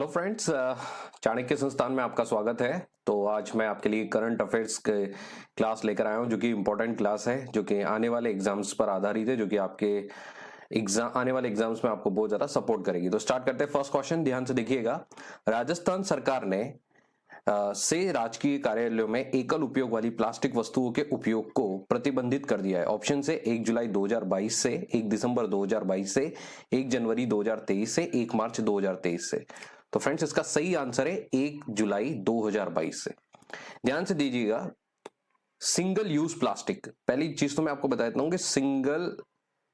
Hello friends, Chanakya संस्थान में आपका स्वागत है। तो आज मैं आपके लिए करंट अफेयर्स के क्लास लेकर आया हूं, जो कि इम्पोर्टेंट क्लास है, जो कि आने वाले एग्जाम्स पर आधारित है, जो कि आपके एग्जाम आने वाले एग्जाम्स में आपको बहुत ज्यादा सपोर्ट करेगी। तो स्टार्ट करते हैं। फर्स्ट क्वेश्चन ध्यान से देखिएगा। राजस्थान सरकार ने से राजकीय कार्यालयों में एकल उपयोग वाली प्लास्टिक वस्तुओं के उपयोग को प्रतिबंधित कर दिया है। ऑप्शन से 1 जुलाई 2022 से, 1 दिसंबर 2022 से, 1 जनवरी 2023 से, 1 मार्च 2023 से। तो फ्रेंड्स, इसका सही आंसर है 1 जुलाई 2022 से। ध्यान से दीजिएगा। सिंगल यूज प्लास्टिक, पहली चीज तो मैं आपको बता देता हूं कि सिंगल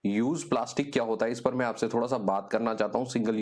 यूज प्लास्टिक क्या होता है। इस पर मैं आपसे थोड़ा सा बात करना चाहता हूं। सिंगल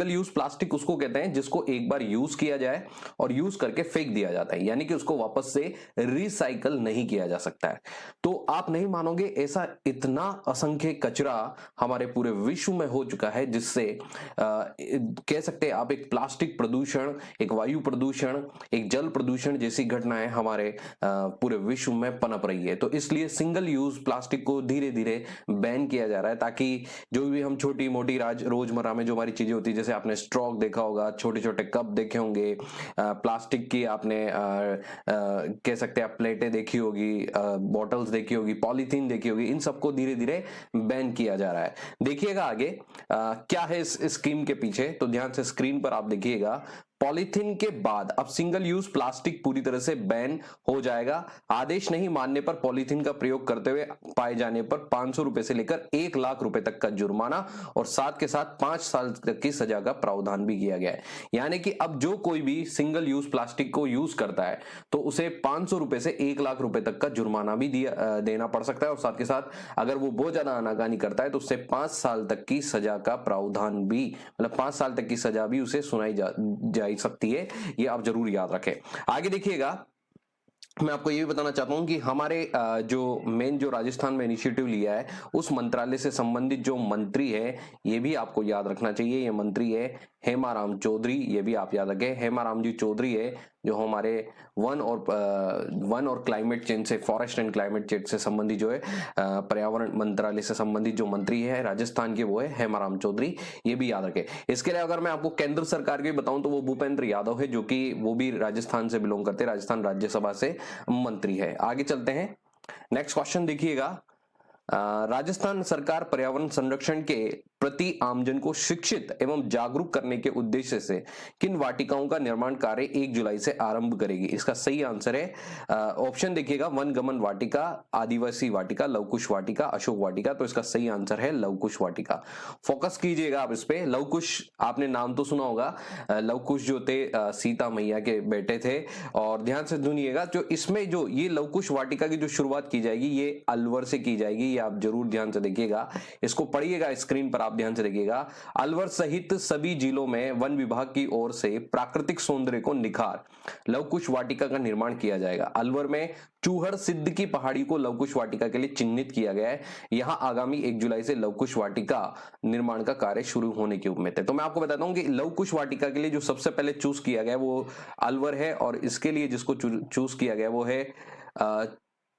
यूज प्लास्टिक उसको कहते हैं जिसको एक बार यूज किया जाए और यूज करके फेंक दिया जाता है, यानी कि उसको वापस से रिसाइकल नहीं किया जा सकता है। तो आप नहीं मानोगे, ऐसा इतना असंख्य कचरा हमारे पूरे विश्व में हो चुका है, जिससे कह सकते हैं आप एक प्लास्टिक प्रदूषण, एक वायु प्रदूषण, एक जल प्रदूषण जैसी घटनाएं हमारे पूरे विश्व में पनप रही है। तो इसलिए सिंगल यूज प्लास्टिक को धीरे धीरे बैन किया जा रहा है, ताकि जो भी हम छोटी मोटी रोजमर्रा में जो हमारी चीजें होती है, जैसे आपने स्ट्रॉ देखा होगा, छोटे छोटे कप देखे होंगे, प्लास्टिक की आपने कह सकते हैं आप प्लेटें देखी होगी, बॉटल्स देखी होगी, पॉलीथीन देखी होगी, इन सबको धीरे धीरे बैन किया जा रहा है। देखिएगा आगे क्या है इस स्कीम के पीछे। तो ध्यान से स्क्रीन पर आप देखिएगा। पॉलीथीन के बाद अब सिंगल यूज प्लास्टिक पूरी तरह से बैन हो जाएगा। आदेश नहीं मानने पर पॉलीथीन का प्रयोग करते हुए पाए जाने पर 500 रुपए से लेकर 1 लाख रुपए तक का जुर्माना और साथ के साथ 5 साल तक की सजा का प्रावधान भी किया गया है। यानी कि अब जो कोई भी सिंगल यूज प्लास्टिक को यूज करता है तो उसे 500 रुपए से 1 लाख रुपए तक का जुर्माना भी देना पड़ सकता है, और साथ के साथ अगर वो बहुत ज्यादा आनाकानी करता है तो उससे 5 साल तक की सजा का प्रावधान भी, मतलब 5 साल तक की सजा भी उसे सुनाई जा सकती है। ये आप जरूर याद रखें। आगे देखिएगा। मैं आपको ये भी बताना चाहता हूं कि हमारे जो राजस्थान में इनिशिएटिव लिया है, उस मंत्रालय से संबंधित जो मंत्री है, ये भी आपको याद रखना चाहिए। ये मंत्री है हेमाराम चौधरी। ये भी आप याद रखें, हेमाराम जी चौधरी है जो हमारे वन और क्लाइमेट चेंज से, फॉरेस्ट एंड क्लाइमेट चेंज से संबंधित जो है, पर्यावरण मंत्रालय से संबंधित जो मंत्री है राजस्थान के, वो है हेमाराम चौधरी। ये भी याद रखें। इसके अलावा अगर मैं आपको केंद्र सरकार के बताऊं तो वो भूपेंद्र यादव है, जो कि वो भी राजस्थान से बिलोंग करते हैं, राजस्थान राज्यसभा से मंत्री है। आगे चलते हैं। नेक्स्ट क्वेश्चन देखिएगा। राजस्थान सरकार पर्यावरण संरक्षण के प्रति आमजन को शिक्षित एवं जागरूक करने के उद्देश्य से किन वाटिकाओं का निर्माण कार्य 1 जुलाई से आरंभ करेगी? इसका सही आंसर है ऑप्शन देखिएगा, वनगमन वाटिका, आदिवासी वाटिका, लवकुश वाटिका, अशोक वाटिका। तो इसका सही आंसर है लवकुश वाटिका। फोकस कीजिएगा आप इस पे। लवकुश आपने नाम तो सुना होगा। लवकुश जो थे सीता मैया के बेटे थे। और ध्यान से सुनिएगा, जो इसमें जो ये लवकुश वाटिका की जो शुरुआत की जाएगी, ये अलवर से की जाएगी। ये आप जरूर ध्यान से देखिएगा, इसको पढ़िएगा स्क्रीन पर, आप ध्यान से देखिएगा। अलवर सहित सभी जिलों में वन विभाग की ओर से प्राकृतिक सौंदर्य को निखार लवकुश वाटिका का निर्माण किया जाएगा। अलवर में चूहड़ सिद्ध की पहाड़ी को लवकुश वाटिका के लिए चिन्हित किया गया है। यहां आगामी 1 जुलाई से लवकुश वाटिका निर्माण का कार्य शुरू होने की उम्मीद है। तो मैं आपको बताता हूं कि लवकुश वाटिका के लिए जो सबसे पहले चूज किया गया वो अलवर है, और इसके लिए जिसको चूज किया गया वो है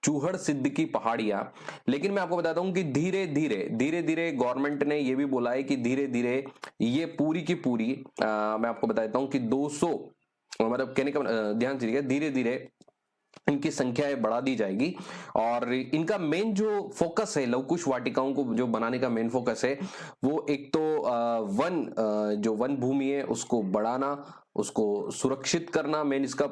चूहड़ सिद्ध की पहाड़ियां। लेकिन मैं आपको बताता हूं कि धीरे धीरे गवर्नमेंट ने यह भी बोला है कि धीरे धीरे ये पूरी की पूरी मैं आपको बता देता हूं कि 200, मतलब कहने का ध्यान दीजिएगा, धीरे धीरे इनकी संख्याएं बढ़ा दी जाएगी। और इनका मेन जो फोकस है, लवकुश वाटिकाओं को जो बनाने का मेन फोकस है, वो एक तो जो वन भूमि है उसको बढ़ाना, उसको सुरक्षित करना, मेन इसका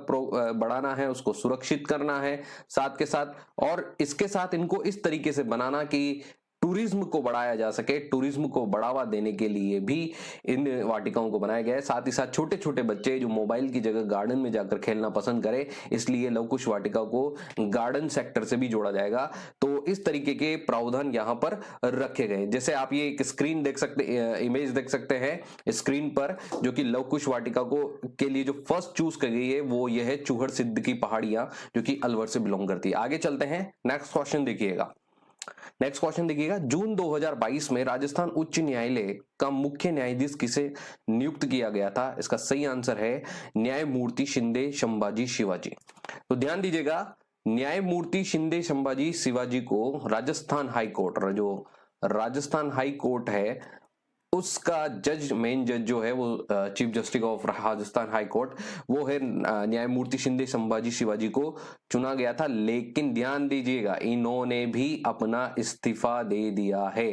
बढ़ाना है, उसको सुरक्षित करना है साथ के साथ। और इसके साथ इनको इस तरीके से बनाना कि टूरिज्म को बढ़ाया जा सके। टूरिज्म को बढ़ावा देने के लिए भी इन वाटिकाओं को बनाया गया है। साथ ही साथ छोटे छोटे बच्चे जो मोबाइल की जगह गार्डन में जाकर खेलना पसंद करें, इसलिए लवकुश वाटिका को गार्डन सेक्टर से भी जोड़ा जाएगा। तो इस तरीके के प्रावधान यहाँ पर रखे गए। जैसे आप ये एक स्क्रीन देख सकते, इमेज देख सकते हैं स्क्रीन पर, जो कि लवकुश वाटिका को के लिए जो फर्स्ट चूज की गई है वो ये है चूहड़ सिद्ध की पहाड़ियां, जो कि अलवर से बिलोंग करती है। आगे चलते हैं। नेक्स्ट क्वेश्चन देखिएगा। जून 2022 में राजस्थान उच्च न्यायालय का मुख्य न्यायाधीश किसे नियुक्त किया गया था? इसका सही आंसर है न्यायमूर्ति शिंदे संभाजी शिवाजी। तो ध्यान दीजिएगा, न्यायमूर्ति शिंदे संभाजी शिवाजी को राजस्थान हाई कोर्ट, जो राजस्थान हाई कोर्ट है, उसका जज, मेन जज जो है वो chief justice of Rajasthan high court, वो है न्यायमूर्ति शिंदे संभाजी शिवाजी को चुना गया था। लेकिन ध्यान दीजिएगा, इन्होंने भी अपना इस्तीफा दे दिया है।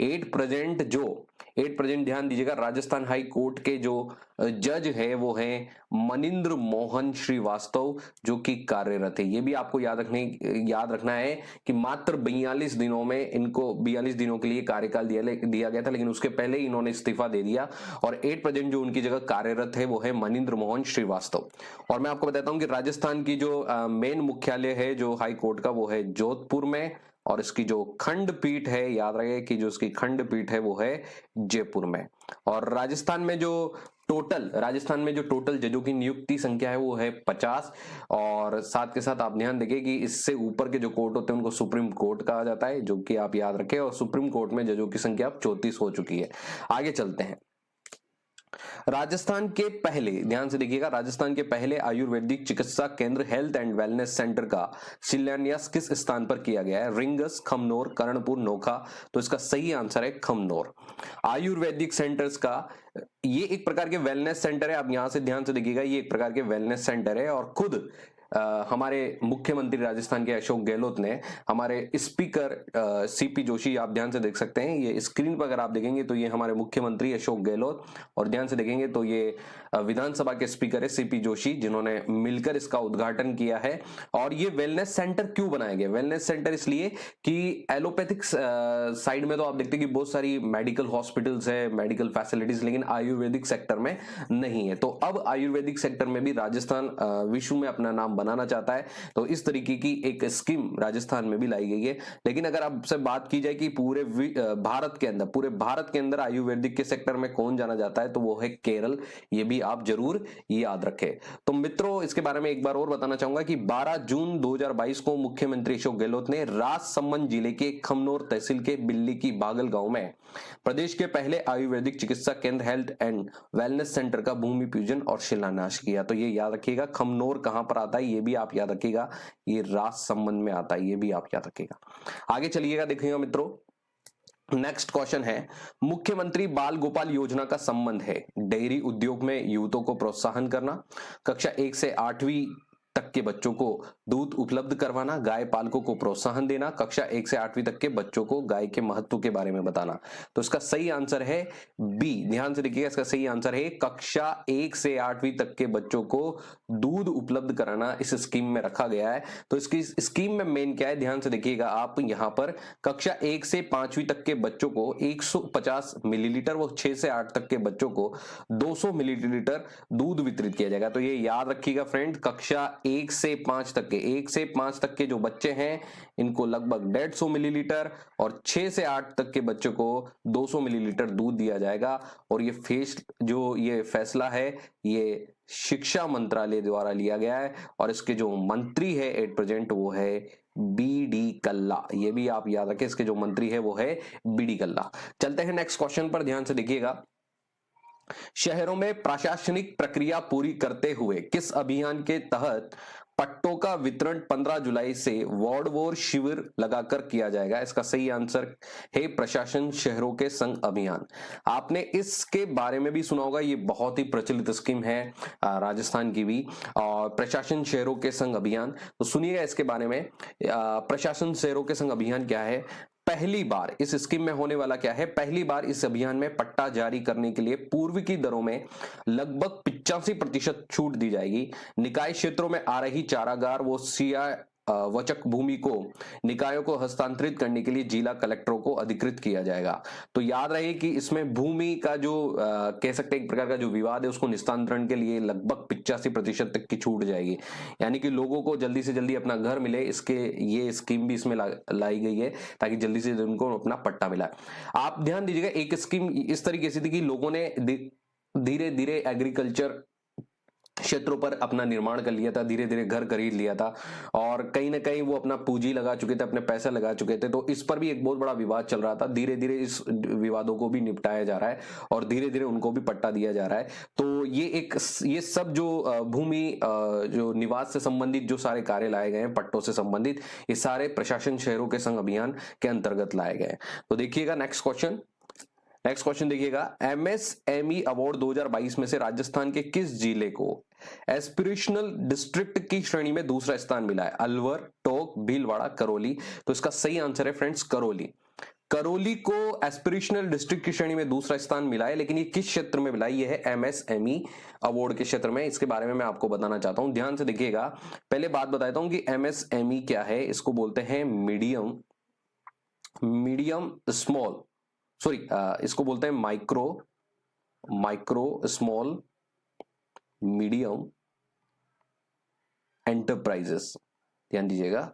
एट प्रेजेंट ध्यान दीजिएगा, राजस्थान हाई कोर्ट के जो जज है वो है मनिंद्र मोहन श्रीवास्तव, जो कि कार्यरत है। ये भी आपको याद रखना है कि मात्र 42 दिनों में इनको 42 दिनों के लिए कार्यकाल दिया गया था, लेकिन उसके पहले इन्होंने इस्तीफा दे दिया। और एट प्रेजेंट जो उनकी जगह कार्यरत है वो है मनिंद्र मोहन श्रीवास्तव। और मैं आपको बताता हूं कि राजस्थान की जो मेन मुख्यालय है जो हाई कोर्ट का, वो है जोधपुर में, और इसकी जो खंडपीठ है, याद रहे कि जो इसकी खंडपीठ है वो है जयपुर में। और राजस्थान में जो टोटल जजों की नियुक्ति संख्या है वो है 50। और साथ के साथ आप ध्यान देंगे कि इससे ऊपर के जो कोर्ट होते हैं उनको सुप्रीम कोर्ट कहा जाता है, जो कि आप याद रखें। और सुप्रीम कोर्ट में जजों की संख्या अब 34 हो चुकी है। आगे चलते हैं। राजस्थान के पहले, ध्यान से देखिएगा, राजस्थान के पहले आयुर्वेदिक चिकित्सा केंद्र हेल्थ एंड वेलनेस सेंटर का शिलान्यास किस स्थान पर किया गया है? रिंगस, खमनोर, कर्णपुर, नोखा। तो इसका सही आंसर है खमनोर। आयुर्वेदिक सेंटर्स का ये एक प्रकार के वेलनेस सेंटर है। आप यहां से ध्यान से देखिएगा, ये एक प्रकार के वेलनेस सेंटर है। और खुद हमारे मुख्यमंत्री राजस्थान के अशोक गहलोत ने हमारे स्पीकर सीपी जोशी, आप ध्यान से देख सकते हैं, ये स्क्रीन पर अगर आप देखेंगे तो ये हमारे मुख्यमंत्री अशोक गहलोत, और ध्यान से देखेंगे तो ये विधानसभा के स्पीकर है सीपी जोशी, जिन्होंने मिलकर इसका उद्घाटन किया है। और ये वेलनेस सेंटर क्यों बनाए गए? वेलनेस सेंटर इसलिए कि एलोपैथिक साइड में तो आप देखते हैं कि बहुत सारी मेडिकल हॉस्पिटल्स है, मेडिकल फैसिलिटीज, लेकिन आयुर्वेदिक सेक्टर में नहीं है। तो अब आयुर्वेदिक सेक्टर में भी राजस्थान विश्व में अपना नाम बनाना चाहता है, तो इस तरीके की एक स्कीम राजस्थान में भी लाई गई है। लेकिन अगर आपसे बात की जाए कि पूरे भारत के अंदर आयुर्वेदिक के सेक्टर में कौन जाना जाता है, तो वो है केरल। ये भी आप जरूर याद रखें। तो मित्रों, इसके बारे में एक बार और बताना चाहूंगा कि 12 जून 2022 को मुख्यमंत्री अशोक गहलोत ने राजसमंद जिले के खमनोर तहसील के बिल्ली की बागल गांव में प्रदेश के पहले आयुर्वेदिक चिकित्सा केंद्र हेल्थ एंड वेलनेस सेंटर का भूमि पूजन और शिलान्यास किया। तो ये याद रखिएगा, खमनोर कहां पर आता है ये भी आप याद रखिएगा, ये राजसमंद में आता है, ये भी आप याद रखिएगा। आगे चलिएगा, देखिएगा मित्रों, नेक्स्ट क्वेश्चन है, मुख्यमंत्री बाल गोपाल योजना का संबंध है डेयरी उद्योग में युवतों को प्रोत्साहन करना, कक्षा 1 से 8वीं तक के बच्चों को दूध उपलब्ध करवाना, गाय पालकों को प्रोत्साहन देना, कक्षा 1 से 8वीं तक के बच्चों को गाय के महत्व के बारे में बताना। तो इसका सही आंसर है बी। ध्यान से देखिएगा, इसका सही आंसर है कक्षा 1 से 8वीं तक के बच्चों को दूध उपलब्ध कराना इस स्कीम में रखा गया है। तो इसकी स्कीम में मेन क्या है, ध्यान से देखिएगा आप, यहां पर कक्षा 1 से 5वीं तक के बच्चों को 150 मिलीलीटर, वो 6 से 8 तक के बच्चों को 200 मिलीलीटर दूध वितरित किया जाएगा। तो ये याद रखिएगा फ्रेंड, कक्षा 1 से 5 तक के जो बच्चे हैं इनको लगभग 150 मिलीलीटर, और 6 से 8 तक के बच्चों को 200 मिलीलीटर दूध दिया जाएगा। और ये फैसला है, ये शिक्षा मंत्रालय द्वारा लिया गया है। और इसके जो मंत्री है एट प्रेजेंट वो है बी.डी. कल्ला। ये भी आप याद रखें, इसके जो मंत्री है वो है बी.डी. कल्ला। चलते हैं नेक्स्ट क्वेश्चन पर, ध्यान से देखिएगा। शहरों में प्रशासनिक प्रक्रिया पूरी करते हुए किस अभियान के तहत पट्टों का वितरण 15 जुलाई से वार्ड वार शिविर लगाकर किया जाएगा? इसका सही आंसर है प्रशासन शहरों के संग अभियान। आपने इसके बारे में भी सुना होगा, ये बहुत ही प्रचलित स्कीम है राजस्थान की भी, और प्रशासन शहरों के संग अभियान। तो सुनिएगा इसके बारे में, प्रशासन शहरों के संग अभियान क्या है। पहली बार इस स्कीम में होने वाला क्या है, पहली बार इस अभियान में पट्टा जारी करने के लिए पूर्व की दरों में लगभग 85% छूट दी जाएगी। निकाय क्षेत्रों में आ रही चारागार वो सिया वचक भूमि को निकायों को हस्तांतरित करने के लिए जिला कलेक्टरों को अधिकृत किया जाएगा। तो याद रहे कि इसमें भूमि का जो कह सकते हैं एक प्रकार का जो विवाद है उसको निस्तारण के लिए लगभग 85% तक की छूट जाएगी, यानी कि लोगों को जल्दी से जल्दी अपना घर मिले, इसके ये स्कीम भी इसमें लाई गई है ताकि जल्दी से उनको अपना पट्टा मिला। आप ध्यान दीजिएगा, एक स्कीम इस तरीके से थी कि लोगों ने धीरे धीरे एग्रीकल्चर क्षेत्रों पर अपना निर्माण कर लिया था, धीरे धीरे घर खरीद लिया था, और कहीं ना कहीं वो अपना पूंजी लगा चुके थे, अपने पैसे लगा चुके थे। तो इस पर भी एक बहुत बड़ा विवाद चल रहा था। धीरे धीरे इस विवादों को भी निपटाया जा रहा है और धीरे धीरे उनको भी पट्टा दिया जा रहा है। तो ये सब जो भूमि जो निवास से संबंधित जो सारे कार्य लाए गए हैं, पट्टों से संबंधित, ये सारे प्रशासन शहरों के संग अभियान के अंतर्गत लाए गए हैं। तो देखिएगा नेक्स्ट क्वेश्चन। नेक्स्ट क्वेश्चन देखिएगा, एमएसएमई अवार्ड 2022 में से राजस्थान के किस जिले को एस्पिरेशनल डिस्ट्रिक्ट की श्रेणी में दूसरा स्थान मिला है? अलवर, टोंक, भीलवाड़ा, करौली। तो इसका सही आंसर है फ्रेंड्स करौली। करौली को एस्पिरेशनल डिस्ट्रिक्ट की श्रेणी में दूसरा स्थान मिला है, लेकिन ये किस क्षेत्र में मिला है? ये है एमएसएमई अवार्ड के क्षेत्र में। इसके बारे में मैं आपको बताना चाहता हूं, ध्यान से देखिएगा। पहले बात बताता हूं कि एमएसएमई क्या है। इसको बोलते हैं मीडियम स्मॉल, सॉरी इसको बोलते हैं माइक्रो स्मॉल मीडियम एंटरप्राइजेस। ध्यान दीजिएगा,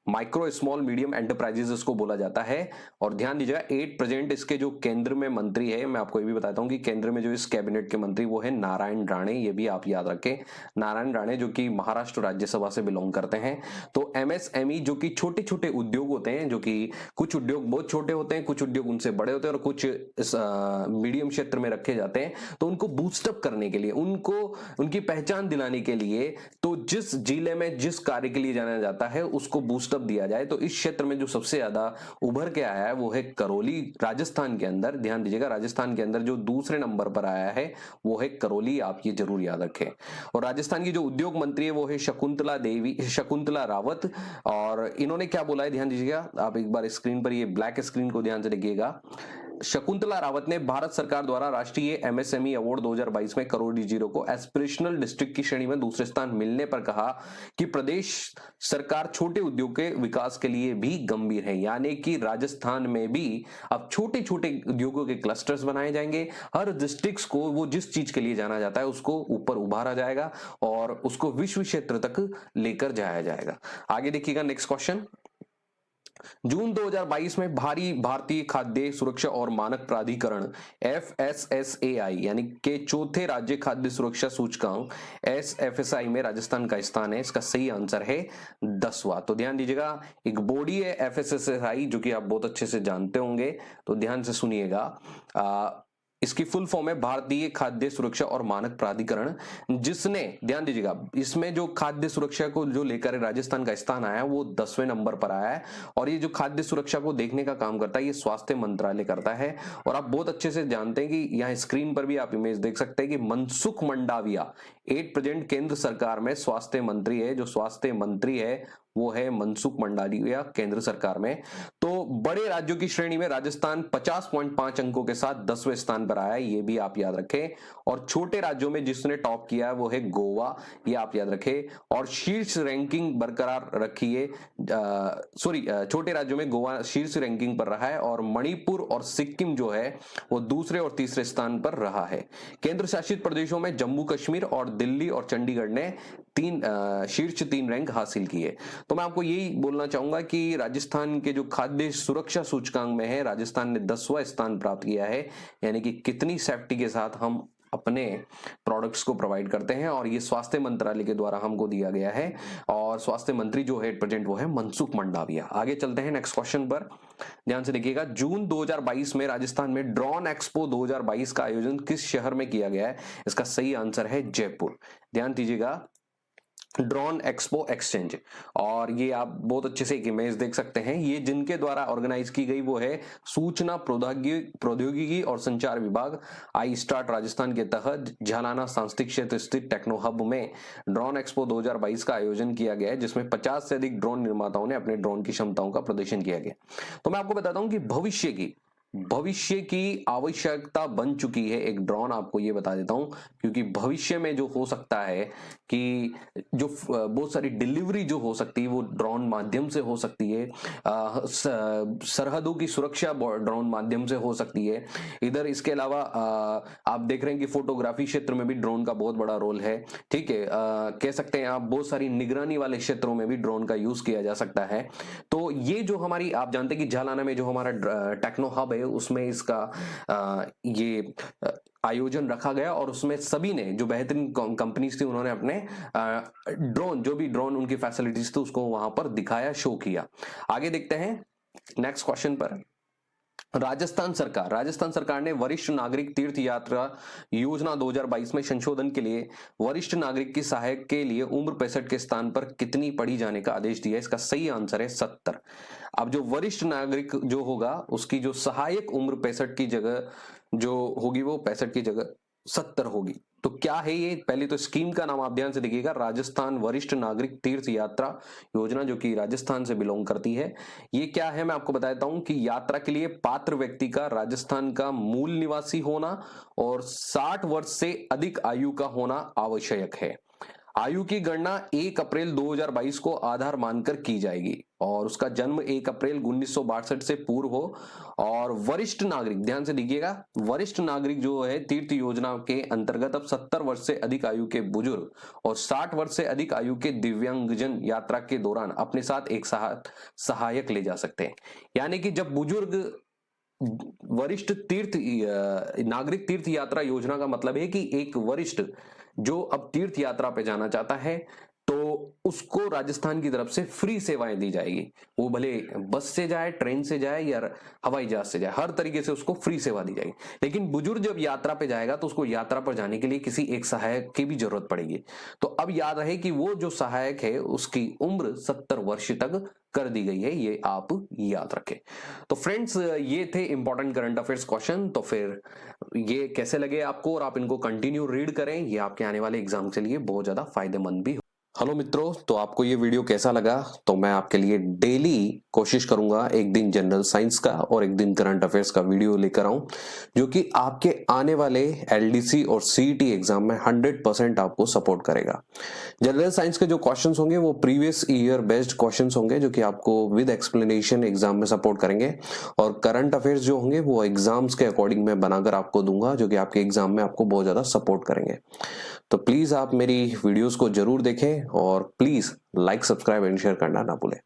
माइक्रो स्मॉल मीडियम एंटरप्राइजेस इसको बोला जाता है। और ध्यान दीजिएगा, एट प्रेजेंट इसके जो केंद्र में मंत्री है, मैं आपको ये भी बताता हूं कि केंद्र में जो इस कैबिनेट के मंत्री वो है नारायण राणे। ये भी आप याद रखें, नारायण राणे जो कि महाराष्ट्र राज्यसभा से बिलोंग करते हैं। तो एमएसएमई जो कि छोटे छोटे उद्योग होते हैं, जो कि कुछ उद्योग बहुत छोटे होते हैं, कुछ उद्योग उनसे बड़े होते हैं और कुछ इस मीडियम क्षेत्र में रखे जाते हैं। तो उनको बूस्टअप करने के लिए, उनको उनकी पहचान दिलाने के लिए, तो जिस जिले में जिस कार्य के लिए जाना जाता है उसको बूस्ट दिया जाए। तो इस क्षेत्र में जो सबसे ज्यादा उभर के आया है वो है करौली, राजस्थान के अंदर। ध्यान दीजिएगा, राजस्थान के अंदर जो दूसरे नंबर पर आया है वो है करौली, आप ये जरूर याद रखें। और राजस्थान की जो उद्योग मंत्री है वो है शकुंतला रावत। और इन्होंने क्या बोला है, ध्यान दीजिएगा, आप एक बार स्क्रीन पर, ये ब्लैक स्क्रीन को ध्यान से देखिएगा। शकुंतला रावत ने भारत सरकार द्वारा राष्ट्रीय एमएसएमई अवार्ड 2022 में करौली जिले को एस्पिरेशनल डिस्ट्रिक्ट की श्रेणी में दूसरे स्थान मिलने पर कहा कि प्रदेश सरकार छोटे उद्योग के विकास के लिए भी गंभीर है। यानी कि राजस्थान में भी अब छोटे छोटे उद्योगों के क्लस्टर्स बनाए जाएंगे। हर डिस्ट्रिक्ट को वो जिस चीज के लिए जाना जाता है उसको ऊपर उभारा जाएगा और उसको विश्व क्षेत्र तक लेकर जाया जाएगा। आगे देखिएगा नेक्स्ट क्वेश्चन। जून 2022 में भारतीय खाद्य सुरक्षा और मानक प्राधिकरण FSSAI यानी के चौथे राज्य खाद्य सुरक्षा सूचकांक SFSI में राजस्थान का स्थान है। इसका सही आंसर है 10वां। तो ध्यान दीजिएगा, एक बॉडी है FSSAI जो कि आप बहुत अच्छे से जानते होंगे, तो ध्यान से सुनिएगा। इसकी फुल फॉर्म है भारतीय खाद्य सुरक्षा और मानक प्राधिकरण, जिसने, ध्यान दीजिएगा, इसमें जो खाद्य सुरक्षा को जो लेकर राजस्थान का स्थान आया है वो 10वें नंबर पर आया है। और ये जो खाद्य सुरक्षा को देखने का काम करता है ये स्वास्थ्य मंत्रालय करता है। और आप बहुत अच्छे से जानते हैं कि यहाँ स्क्रीन पर भी आप इमेज देख सकते हैं कि मनसुख मंडाविया 8 प्रेजेंट केंद्र सरकार में स्वास्थ्य मंत्री है। जो स्वास्थ्य मंत्री है वो है मनसुख मंडाविया केंद्र सरकार में। तो बड़े राज्यों की श्रेणी में राजस्थान 50.5 अंकों के साथ 10वें स्थान पर आया है, ये भी आप याद रखें। और छोटे राज्यों में जिसने टॉप किया है वो है गोवा, ये आप याद रखें। और शीर्ष रैंकिंग बरकरार रखिए, छोटे राज्यों में गोवा शीर्ष रैंकिंग पर रहा है और मणिपुर और सिक्किम जो है वो दूसरे और तीसरे स्थान पर रहा है। केंद्र शासित प्रदेशों में जम्मू कश्मीर और दिल्ली और चंडीगढ़ ने शीर्ष 3 रैंक हासिल किए। तो मैं आपको यही बोलना चाहूंगा कि राजस्थान के जो खाद्य सुरक्षा सूचकांक में है राजस्थान ने 10वां स्थान प्राप्त किया है। यानी कि कितनी सेफ्टी के साथ हम अपने प्रोडक्ट्स को प्रोवाइड करते हैं, और ये स्वास्थ्य मंत्रालय के द्वारा हमको दिया गया है। और स्वास्थ्य मंत्री जो है प्रेजेंट वो है मनसुख मंडाविया। आगे चलते हैं नेक्स्ट क्वेश्चन पर, ध्यान से देखिएगा। जून 2022 में राजस्थान में ड्रोन एक्सपो 2022 का आयोजन किस शहर में किया गया है? इसका सही आंसर है जयपुर। ध्यान दीजिएगा, ड्रोन एक्सपो एक्सचेंज। और ये आप बहुत अच्छे से एक इमेज देख सकते हैं, ये जिनके द्वारा ऑर्गेनाइज की गई वो है सूचना प्रौद्योगिकी और संचार विभाग आई स्टार्ट राजस्थान के तहत झालाना सांस्कृतिक क्षेत्र स्थित टेक्नो हब में ड्रोन एक्सपो 2022 का आयोजन किया गया है, जिसमें 50 से अधिक ड्रोन निर्माताओं ने अपने ड्रोन की क्षमताओं का प्रदर्शन किया गया। तो मैं आपको बताता हूं कि भविष्य की आवश्यकता बन चुकी है एक ड्रोन, आपको ये बता देता हूं, क्योंकि भविष्य में जो हो सकता है कि जो बहुत सारी डिलीवरी जो हो सकती है वो ड्रोन माध्यम से हो सकती है। सरहदों की सुरक्षा ड्रोन माध्यम से हो सकती है। इधर इसके अलावा आप देख रहे हैं कि फोटोग्राफी क्षेत्र में भी ड्रोन का बहुत बड़ा रोल है। ठीक है, कह सकते हैं आप बहुत सारी निगरानी वाले क्षेत्रों में भी ड्रोन का यूज किया जा सकता है। तो ये जो हमारी, आप जानते हैं कि झालाना में जो हमारा टेक्नो हब है उसमें इसका ये आयोजन रखा गया, और उसमें सभी ने, जो बेहतरीन कंपनीज थी, उन्होंने अपने ड्रोन, जो भी ड्रोन उनकी फैसिलिटीज थी उसको वहां पर दिखाया, शो किया। आगे देखते हैं नेक्स्ट क्वेश्चन पर। राजस्थान सरकार ने वरिष्ठ नागरिक तीर्थ यात्रा योजना 2022 में संशोधन के लिए वरिष्ठ नागरिक की सहायक के लिए उम्र 65 के स्थान पर कितनी पढ़ी जाने का आदेश दिया। इसका सही आंसर है 70। अब जो वरिष्ठ नागरिक जो होगा उसकी जो सहायक उम्र 65 की जगह जो होगी वो 65 की जगह 70 होगी। तो क्या है ये, पहले तो स्कीम का नाम आप ध्यान से देखिएगा, राजस्थान वरिष्ठ नागरिक तीर्थ यात्रा योजना, जो कि राजस्थान से बिलोंग करती है। ये क्या है मैं आपको बताता हूं कि यात्रा के लिए पात्र व्यक्ति का राजस्थान का मूल निवासी होना और 60 वर्ष से अधिक आयु का होना आवश्यक है। आयु की गणना 1 अप्रैल 2022 को आधार मानकर की जाएगी और उसका जन्म 1 अप्रैल 1962 से पूर्व हो। और वरिष्ठ नागरिक, ध्यान से देखिएगा, वरिष्ठ नागरिक जो है तीर्थ योजना के अंतर्गत अब 70 वर्ष से अधिक आयु के बुजुर्ग और 60 वर्ष से अधिक आयु के दिव्यांगजन यात्रा के दौरान अपने साथ एक सहायक ले जा सकते हैं। यानी कि जब बुजुर्ग वरिष्ठ तीर्थ नागरिक तीर्थ यात्रा योजना का मतलब है कि एक वरिष्ठ जो अब तीर्थ यात्रा पे जाना चाहता है तो उसको राजस्थान की तरफ से फ्री सेवाएं दी जाएगी। वो भले बस से जाए, ट्रेन से जाए या हवाई जहाज से जाए, हर तरीके से उसको फ्री सेवा दी जाएगी। लेकिन बुजुर्ग जब यात्रा पे जाएगा तो उसको यात्रा पर जाने के लिए किसी एक सहायक की भी जरूरत पड़ेगी। तो अब याद रहे कि वो जो सहायक है उसकी उम्र 70 वर्ष तक कर दी गई है, ये आप याद रखें। तो फ्रेंड्स, ये थे इंपॉर्टेंट करंट अफेयर्स क्वेश्चन। तो फिर ये कैसे लगे आपको और आप इनको कंटिन्यू रीड करें, ये आपके आने वाले एग्जाम के लिए बहुत ज्यादा फायदेमंद भी। हेलो मित्रों, तो आपको ये वीडियो कैसा लगा? तो मैं आपके लिए डेली कोशिश करूंगा एक दिन जनरल साइंस का और एक दिन करंट अफेयर्स का वीडियो लेकर आऊं, जो कि आपके आने वाले एलडीसी और सीईटी एग्जाम में 100% आपको सपोर्ट करेगा। जनरल साइंस के जो क्वेश्चंस होंगे वो प्रीवियस ईयर बेस्ड क्वेश्चंस होंगे, जो कि आपको विद एक्सप्लेनेशन एग्जाम में सपोर्ट करेंगे। और करंट अफेयर्स जो होंगे वो एग्जाम्स के अकॉर्डिंग मैं बनाकर आपको दूंगा, जो कि आपके एग्जाम में आपको बहुत ज्यादा सपोर्ट करेंगे। तो प्लीज आप मेरी वीडियोस को जरूर देखें और please like, subscribe and share करना ना भूलें।